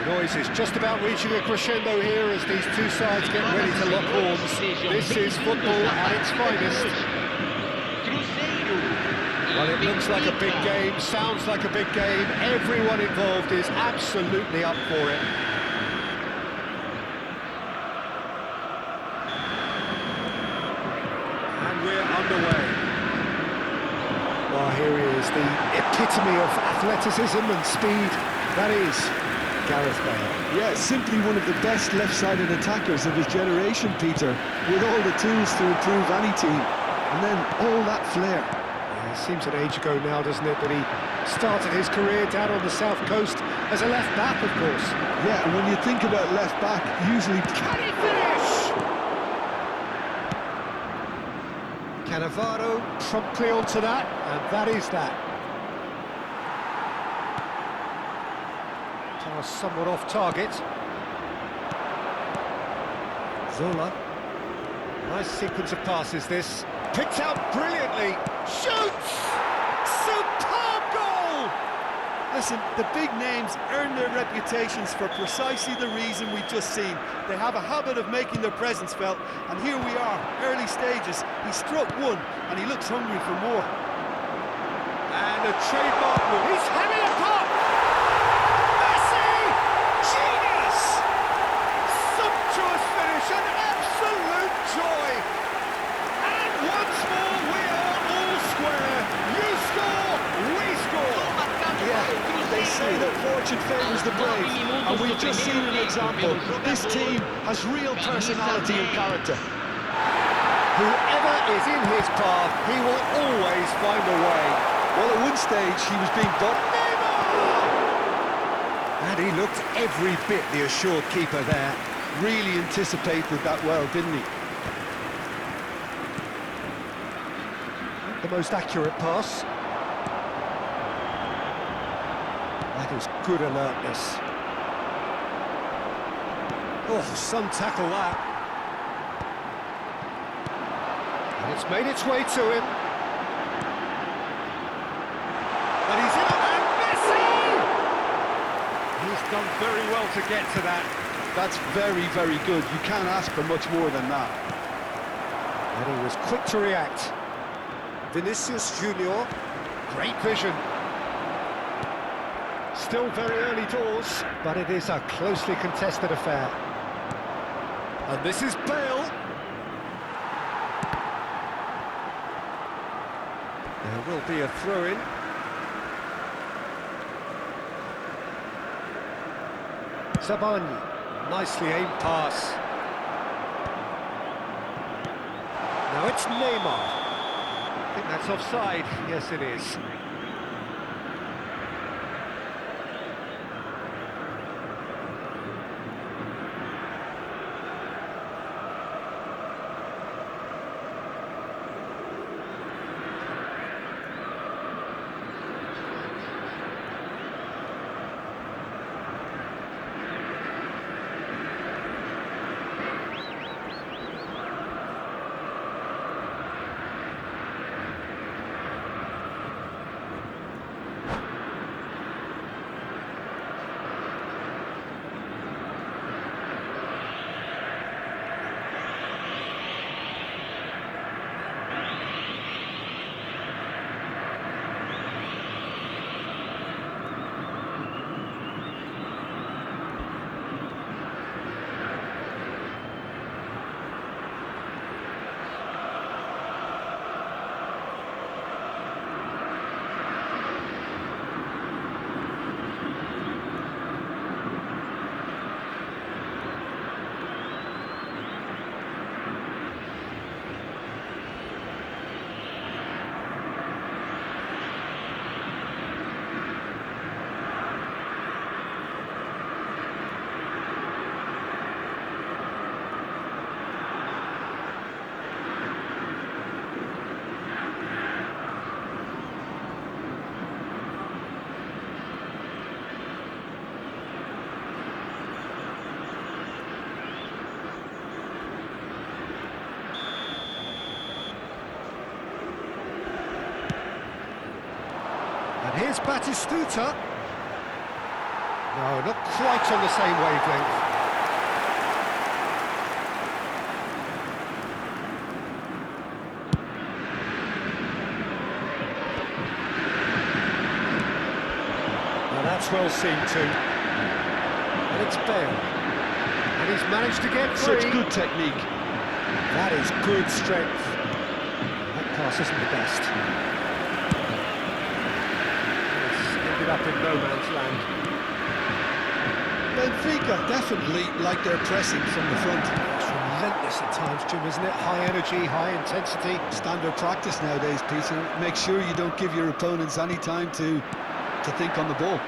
The noise is just about reaching a crescendo here as these two sides get ready to lock horns. This is football at its finest. Well, it looks like a big game, sounds like a big game. Everyone involved is absolutely up for it. And we're underway. Well, here he is, the epitome of athleticism and speed. That is Gareth Bale. Yeah, simply one of the best left-sided attackers of his generation, Peter, with all the tools to improve any team. And then all that flair. Yeah, it seems an age ago now, doesn't it, that he started his career down on the south coast as a left-back, of course. Yeah, and when you think about left-back, usually... Can he finish? Cannavaro promptly onto that, and that is that. Pass somewhat off target. Zola. Nice sequence of passes this. Picked out brilliantly. Shoots! Superb goal! Listen, the big names earn their reputations for precisely the reason we've just seen. They have a habit of making their presence felt, and here we are, early stages. He struck one, and he looks hungry for more. And a trademark move. He's having a pop! Messi! Genius! Sumptuous finish, an absolute joy! And once more we are all square. You score, we score! Yeah, they say that fortune favours the brave, and we've just seen an example. This team has real personality and character. Whoever is in his path, he will always find a way. Well, at one stage, he was being bought. And he looked every bit the assured keeper there. Really anticipated that well, didn't he? The most accurate pass. That is good alertness. Oh, some tackle that. And it's made its way to him. And he's in, and Messi! He's done very well to get to that. That's very, very good. You can't ask for much more than that. And he was quick to react. Vinicius Junior, great vision. Still very early doors, but it is a closely contested affair. And this is Bale. There will be a throw-in. Zabani, nicely aimed pass. Now it's Neymar. I think that's offside. Yes, it is. And here's Batistuta. No, No, not quite on the same wavelength. Now that's well seen too. And it's Bale. And he's managed to get free. Such good technique. That is good strength. That pass isn't the best. It's ended up in no man's land. Benfica definitely like their pressing from the front. It's relentless at times, Jim, isn't it? High energy, high intensity. Standard practice nowadays, Peter. Make sure you don't give your opponents any time to think on the ball.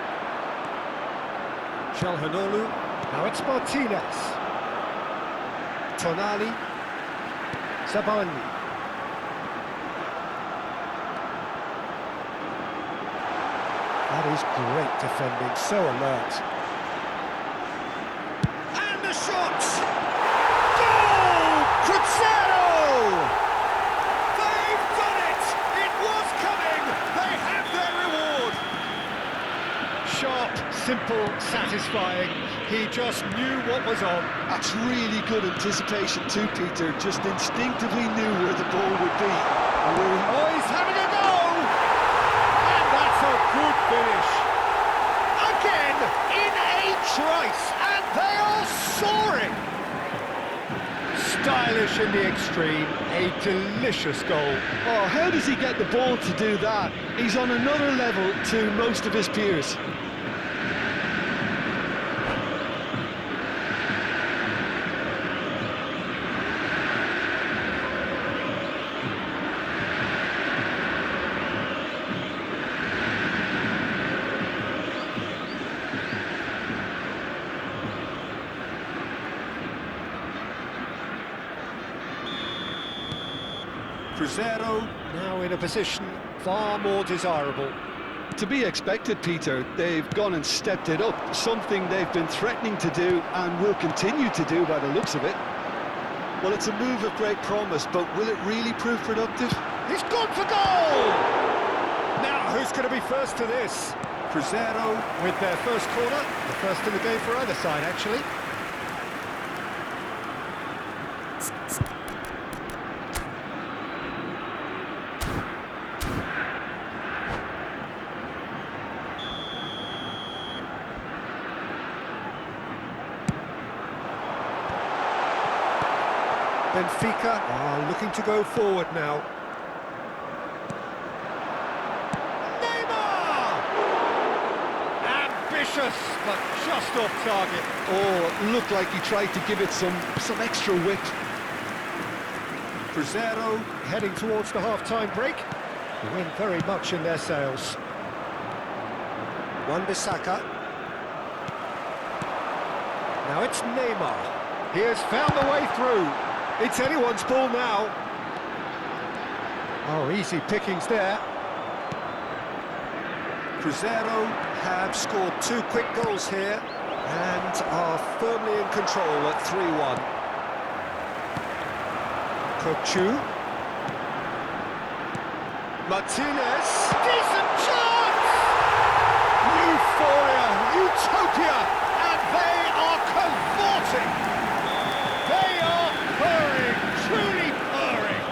Calhanoglu. Now it's Martinez. Tonali. Zabarnyi. That is great defending, so alert. And the shot! Goal! Cruzeiro! They've done it! It was coming! They have their reward! Sharp, simple, satisfying. He just knew what was on. That's really good anticipation too, Peter. Just instinctively knew where the ball would be. And where Oh, he's having a go! And that's a good finish. Again, in a trice, and they are soaring! Stylish in the extreme, a delicious goal. Oh, how does he get the ball to do that? He's on another level to most of his peers. Cruzeiro now in a position far more desirable. To be expected, Peter. They've gone and stepped it up, something they've been threatening to do and will continue to do by the looks of it. Well, it's a move of great promise, but will it really prove productive? He's gone for goal! Now, who's going to be first to this? Cruzeiro with their first corner, the first in the game for either side, actually. Benfica are looking to go forward now. Neymar! Ambitious, but just off target. Oh, looked like he tried to give it some extra width. Cruzeiro heading towards the half-time break. The wind very much in their sails. Wan-Bissaka. Now it's Neymar. He has found the way through. It's anyone's ball now. Oh, easy pickings there. Cruzeiro have scored 2 quick goals here and are firmly in control at 3-1. Kochu. Martinez. Decent chance! Euphoria, utopia, and they are cavorting. They are purring, truly purring.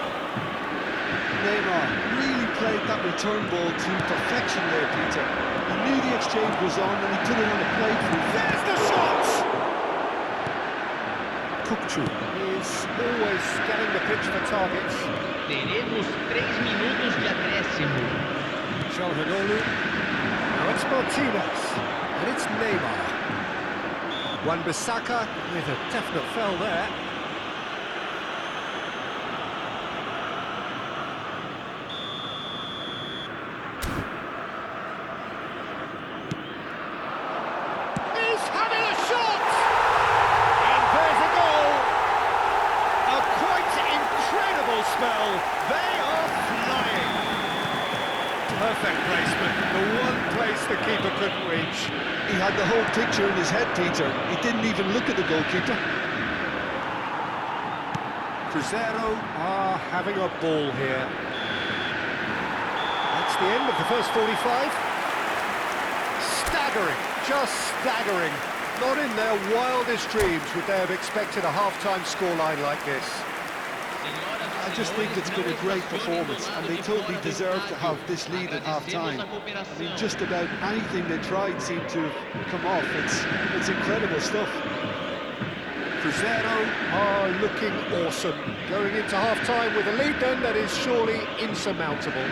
Neymar really played that return ball to perfection there, Peter. He knew the exchange was on and he put it on a plate for him. There's the shot! Kukçu is always scanning the pitch for targets. Teremos 3 minutos de acréscimo. Calhanoglu. Now it's Martinez. And it's Neymar. Wan-Bissaka with a definite foul there. He's having a shot! And there's a goal! A quite incredible spell. They are flying. Perfect placement, the one place the keeper couldn't reach. He had the whole picture in his head, Peter. He didn't even look at the goalkeeper. Cruzeiro are having a ball here. That's the end of the first 45. Staggering. just staggering. Not in their wildest dreams would they have expected a half-time scoreline like this. I just think it's been a great performance, and they totally deserve to have this lead at half-time. I mean, just about anything they tried seemed to have come off. It's incredible stuff. Cruzeiro are looking awesome. Going into half-time with a lead then that is surely insurmountable.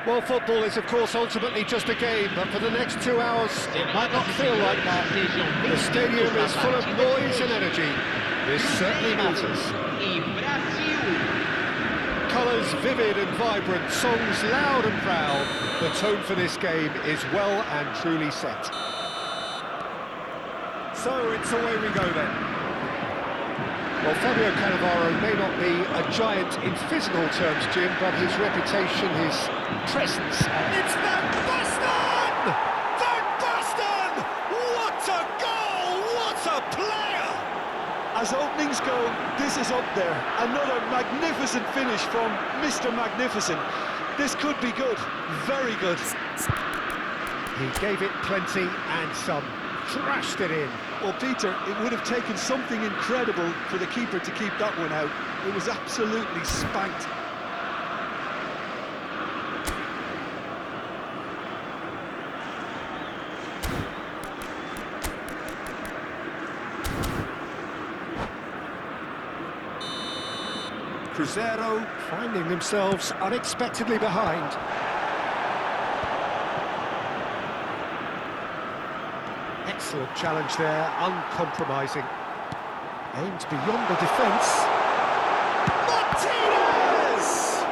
Well, football is, of course, ultimately just a game, but for the next 2 hours, it might not feel like that. The stadium is full of noise and energy. This certainly matters. Colours vivid and vibrant, songs loud and proud. The tone for this game is well and truly set. So it's away we go then. Well, Fabio Cannavaro may not be a giant in physical terms, Jim, but his reputation, his presence... It's Van Basten! Van Basten! What a goal! What a player! As openings go, this is up there. Another magnificent finish from Mr. Magnificent. This could be good, very good. He gave it plenty and some. Thrashed it in. Well, Peter, it would have taken something incredible for the keeper to keep that one out. It was absolutely spanked. Cruzeiro Finding themselves unexpectedly behind. Excellent challenge there, uncompromising. Aimed beyond the defence. Martinez!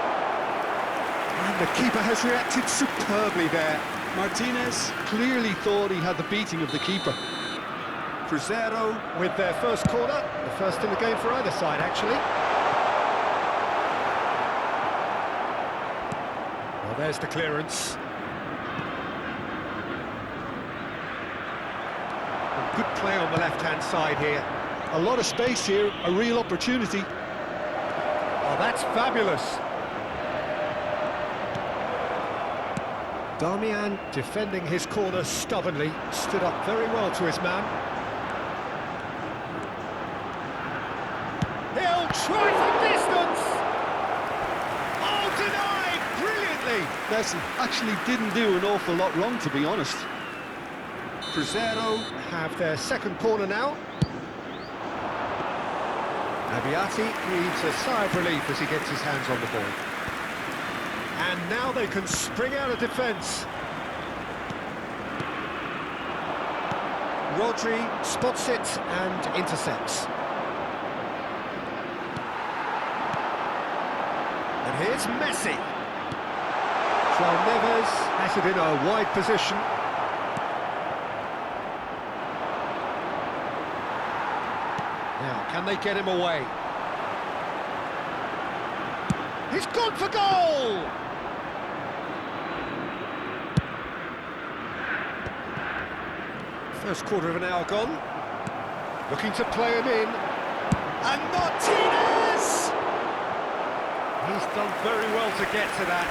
And the keeper has reacted superbly there. Martinez clearly thought he had the beating of the keeper. Cruzeiro With their first corner, the first in the game for either side, actually. Well, there's the clearance. Good play on the left-hand side here. A lot of space here, a real opportunity. Oh, that's fabulous. Darmian defending his corner stubbornly, stood up very well to his man. He'll try from distance! Oh, denied brilliantly! Messi actually didn't do an awful lot wrong, to be honest. Cruzeiro Have their second corner now. Abiati breathes a sigh of relief as he gets his hands on the ball. And now they can spring out of defence. Rodri spots it and intercepts. And here's Messi. João Neves has it in a wide position. Now, can they get him away? He's gone for goal! First quarter of an hour gone. Looking to play him in. And Martinez! He's done very well to get to that.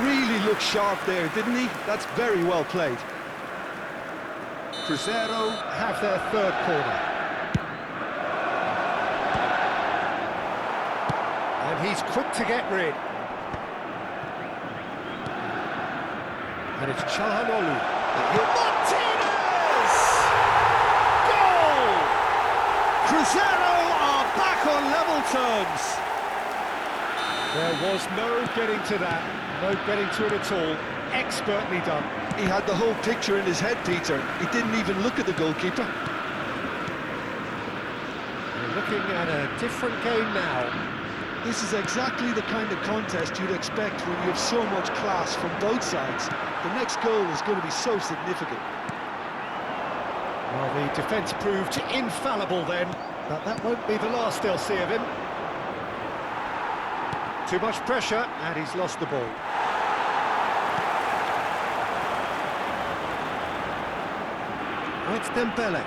Really looked sharp there, didn't he? That's very well played. Cruzeiro Have their third corner. And he's quick to get rid. And it's Çalhanoğlu. Martinez! Goal! Cruzeiro are back on level terms. There was no getting to that, no getting to it at all. Expertly done. He had the whole picture in his head, Peter. He didn't even look at the goalkeeper. We're looking at a different game now. This is exactly the kind of contest you'd expect when you have so much class from both sides. The next goal is going to be so significant. Well, the defence proved infallible then, but that won't be the last they'll see of him. Too much pressure, and he's lost the ball. Oh, it's Dembele.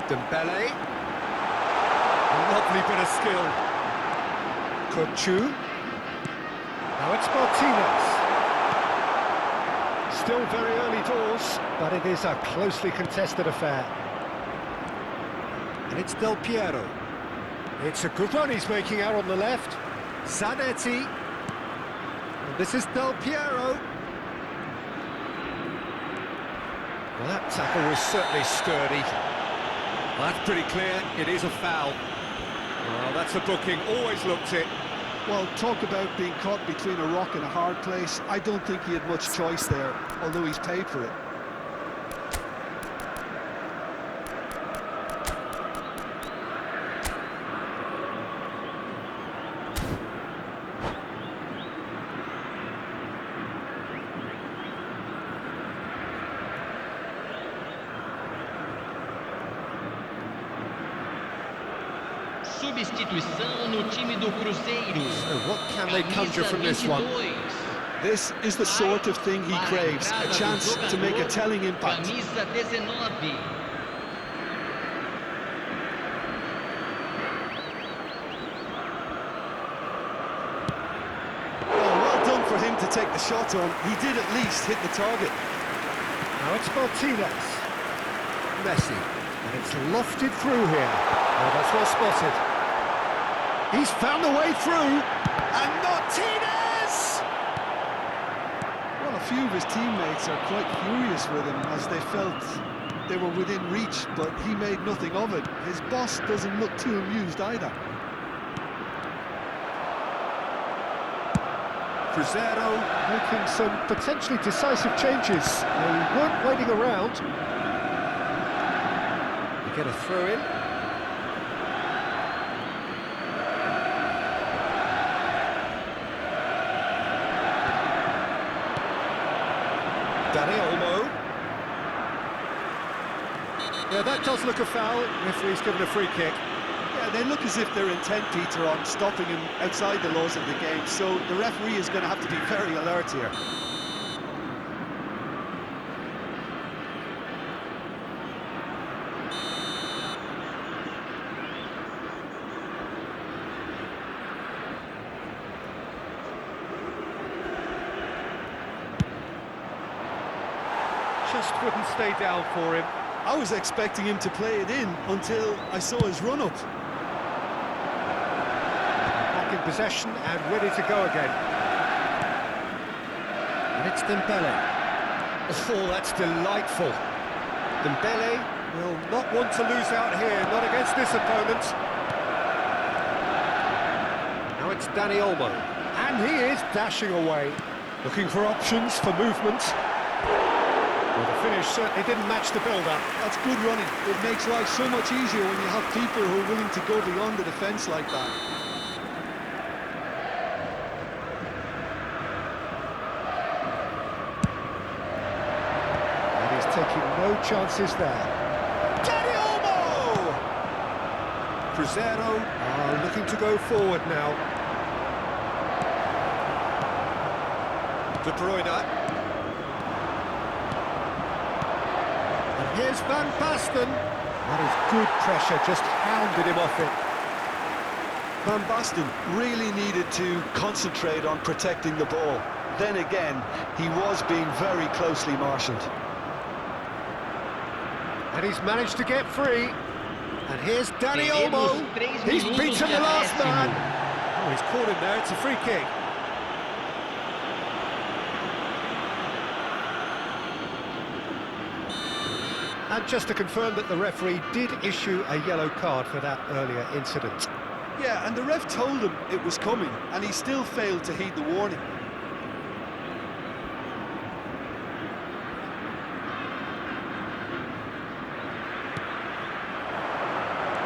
Dembele. A lovely bit of skill. Kochu. Now it's Martinez. Still very early doors, but it is a closely contested affair. And it's Del Piero. It's a good run he's making out on the left. Zanetti. And this is Del Piero. Well, that tackle was certainly sturdy. Well, that's pretty clear. It is a foul. Well, that's a booking. Always looked it. Well, talk about being caught between a rock and a hard place. I don't think he had much choice there, although he's paid for it. Substituição no time do Cruzeiro. So what can they conjure from this one? This is the sort of thing he craves, a chance to make a telling impact. Camisa 19. Oh, well done for him to take the shot on, he did at least hit the target. Now it's Martinez. Messi. And it's lofted through here. Oh, that's well spotted. He's found a way through. And Martinez! Well, a few of his teammates are quite furious with him as they felt they were within reach, but he made nothing of it. His boss doesn't look too amused either. Cruzeiro making some potentially decisive changes. They weren't waiting around. They get a throw in. Dani Olmo. Yeah, that does look a foul. Referee's given a free kick. Yeah, they look as if they're intent, Peter, on stopping him outside the laws of the game, so the referee is going to have to be very alert here. Just wouldn't stay down for him. I was expecting him to play it in until I saw his run-up. Back in possession and ready to go again. And it's Dembele. Oh, that's delightful. Dembele will not want to lose out here, not against this opponent. Now it's Dani Olmo. And he is dashing away. Looking for options for movement. Well, the finish certainly didn't match the build-up. That's good running. It makes life so much easier when you have people who are willing to go beyond the defence like that. And he's taking no chances there. Dani Olmo! Cruzeiro are looking to go forward now. De Bruyne. And here's Van Basten. That is good pressure, just hounded him off it. Van Basten really needed to concentrate on protecting the ball. Then again, he was being very closely marshalled. And he's managed to get free. And here's Dani Olmo. He's beaten the last man. Oh, he's caught him there, it's a free kick. And just to confirm that the referee did issue a yellow card for that earlier incident. Yeah, and the ref told him it was coming, and he still failed to heed the warning.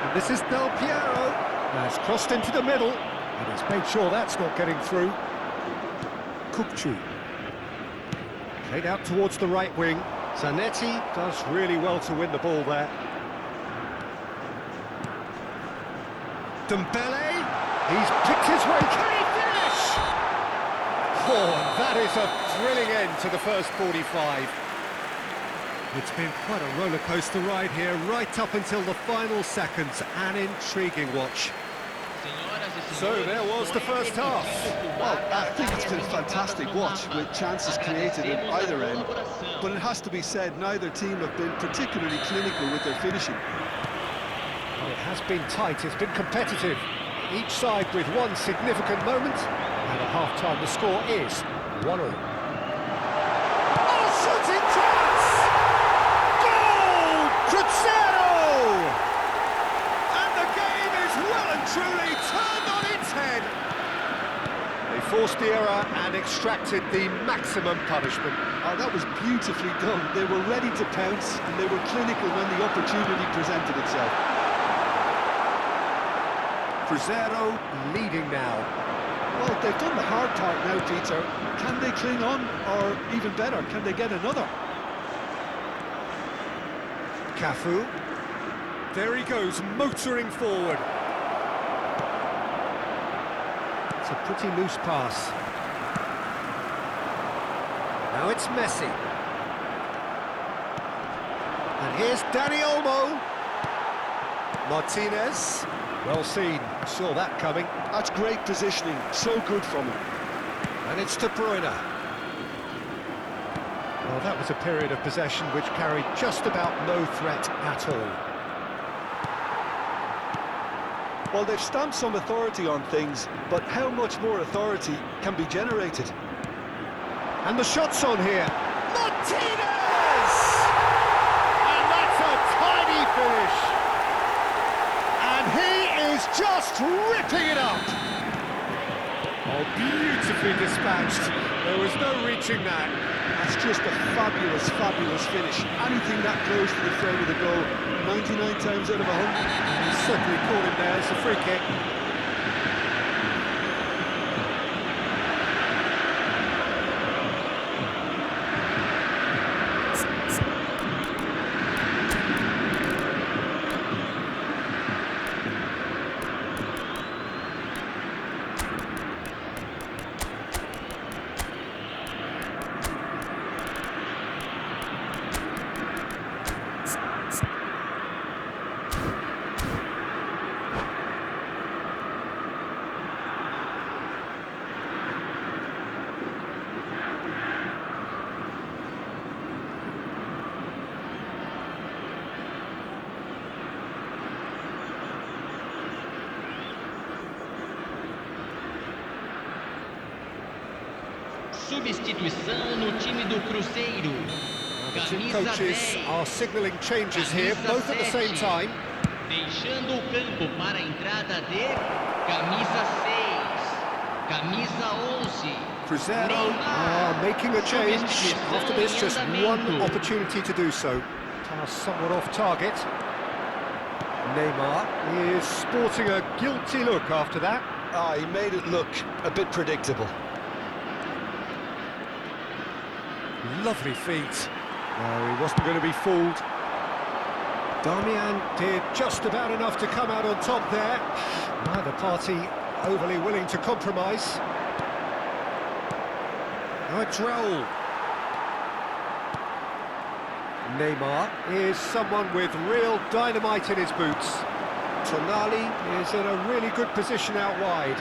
And this is Del Piero. Now it's crossed into the middle, and he's made sure that's not getting through. Kupchu. Played out towards the right wing. Zanetti does really well to win the ball there. Dembele, he's picked his way, can he finish? Oh, that is a thrilling end to the first 45. It's been quite a roller coaster ride here, right up until the final seconds. An intriguing watch. So there was the first half. Well, I think it's been a fantastic watch with chances created at either end, but it has to be said neither team have been particularly clinical with their finishing. Well, it has been tight, it's been competitive. Each side with one significant moment, and at half-time the score is 1-1. Oh, shooting chance! Goal! Cruzeiro! And the game is well and truly turned on its head. They forced the error and extracted the maximum punishment. Oh, that was beautifully done. They were ready to pounce, and they were clinical when the opportunity presented itself. Cruzeiro leading now. Well, they've done the hard part now, Peter. Can they cling on, or even better, can they get another? Cafu. There he goes, motoring forward. It's a pretty loose pass. Now it's Messi. And here's Dani Olmo. Martinez. Well seen, saw that coming. That's great positioning, so good from him. And it's De Bruyne. Well, that was a period of possession which carried just about no threat at all. Well, they've stamped some authority on things, but how much more authority can be generated? And the shot's on here. Martinez! And that's a tiny finish. And he is just ripping it up. Oh, beautifully dispatched. There was no reaching that. That's just a fabulous, fabulous finish. Anything that close to the frame of the goal, 99 times out of 100. He certainly caught him there. It's a free kick. Substituição no time do Cruzeiro. The two Camisa coaches 10. are signalling changes here, Camisa both at the same 7. time. Deixando o campo para a entrada de camisa 6, camisa 11. Cruzeiro are making a change. After this, just one opportunity to do so. Pass somewhat off target. Neymar is sporting a guilty look after that. Ah, he made it look a bit predictable. Lovely feet. No, he wasn't going to be fooled. Darmian did just about enough to come out on top there. Neither party overly willing to compromise. Now it's Raul. Neymar is someone with real dynamite in his boots. Tonali is in a really good position out wide.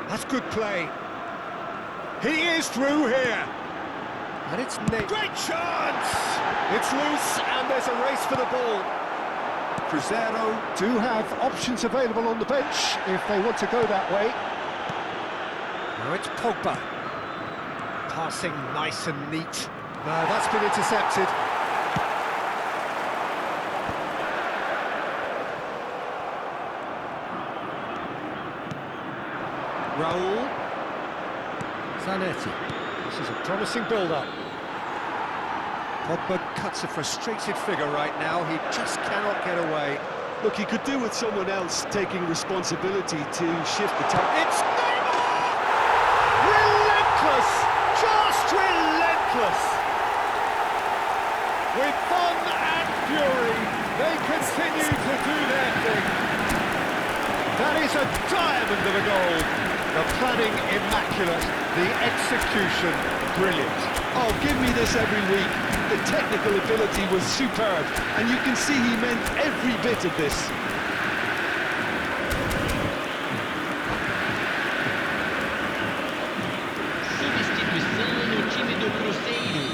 That's good play. He is through here. And it's Neymar. Great chance! It's loose and there's a race for the ball. Cruzeiro do have options available on the bench if they want to go that way. Now it's Pogba. Passing nice and neat. No, that's been intercepted. Raul. Zanetti. This is a promising build-up. Pogba cuts a frustrated figure right now. He just cannot get away. Look, he could do with someone else taking responsibility to shift the top. It's Neymar! Relentless! Just relentless! With fun and fury, they continue to do their thing. That is a diamond of a goal. The planning immaculate, the execution brilliant. Oh, give me this every week. The technical ability was superb, and you can see he meant every bit of this. Substituição no time do Cruzeiro.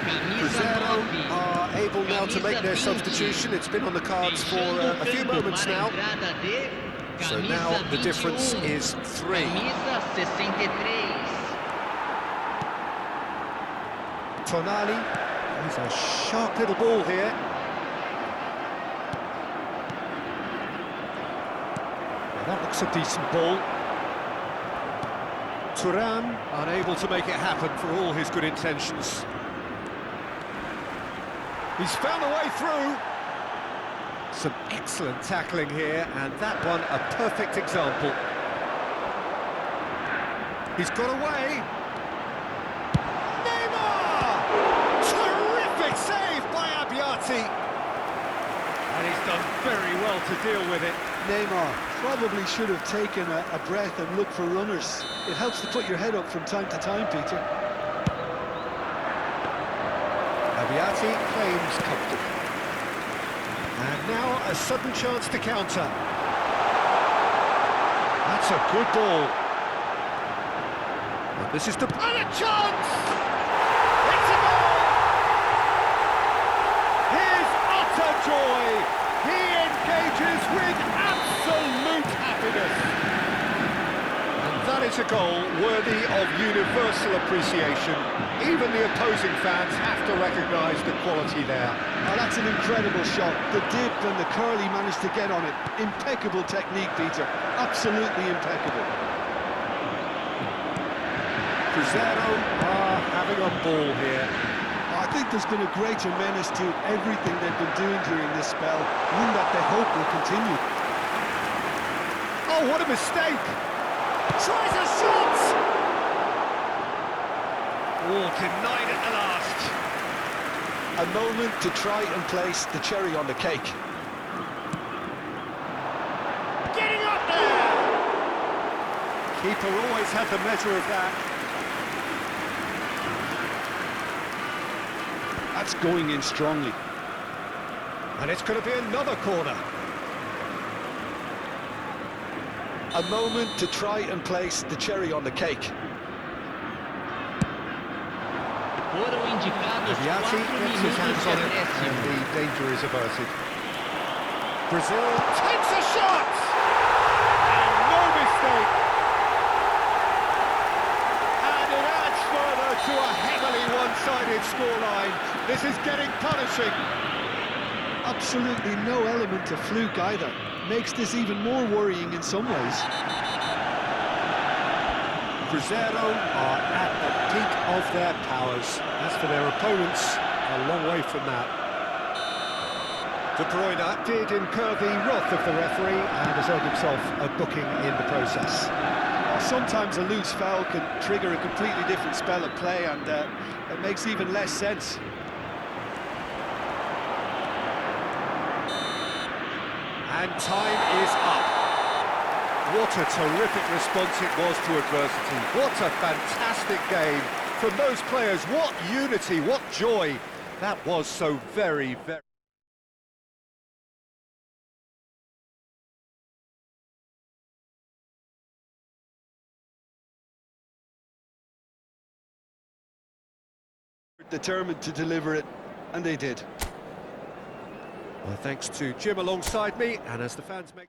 Camisa 9. Are able now to make their substitution. It's been on the cards for a few moments now. So now the difference is 3. Camisa 63. Tonali, he's a sharp little ball here. Now that looks a decent ball. Thuram unable to make it happen for all his good intentions. He's found a way through. Some excellent tackling here, and that one a perfect example. He's got away. Neymar! Terrific save by Abbiati. And he's done very well to deal with it. Neymar probably should have taken a breath and looked for runners. It helps to put your head up from time to time, Peter. Abbiati claims comfortably. And now a sudden chance to counter. That's a good ball. The This is the... And a chance! It's a goal! His utter joy! He engages with absolute happiness! And that is a goal worthy of universal appreciation. Even the opposing fans have to recognise the quality there. Oh, that's an incredible shot. The dip and the curl he managed to get on it. Impeccable technique, Peter. Absolutely impeccable. Cruzeiro are having a ball here. I think there's been a greater menace to everything they've been doing during this spell, one that they hope will continue. Oh, what a mistake! Tries a shot! Oh, denied at the last. A moment to try and place the cherry on the cake. Getting up there! Keeper always had the measure of that. That's going in strongly. And it's going to be another corner. A moment to try and place the cherry on the cake. Foram indicados 4 Viatti gets his hands minutos de on it, and acréscimo. the danger is averted. Brazil takes a shot! And no mistake! And it adds further to a heavily one-sided scoreline. This is getting punishing. Absolutely no element of fluke either. Makes this even more worrying in some ways. Cruzeiro are at the peak of their powers. As for their opponents, a long way from that. De Bruyne did incur the wrath of the referee and has earned himself a booking in the process. Sometimes a loose foul can trigger a completely different spell of play, and it makes even less sense. And time is up. What a terrific response it was to adversity. What a fantastic game from those players. What unity, what joy. That was so very, very... Determined to deliver it, and they did. Well, thanks to Jim alongside me, and as the fans make...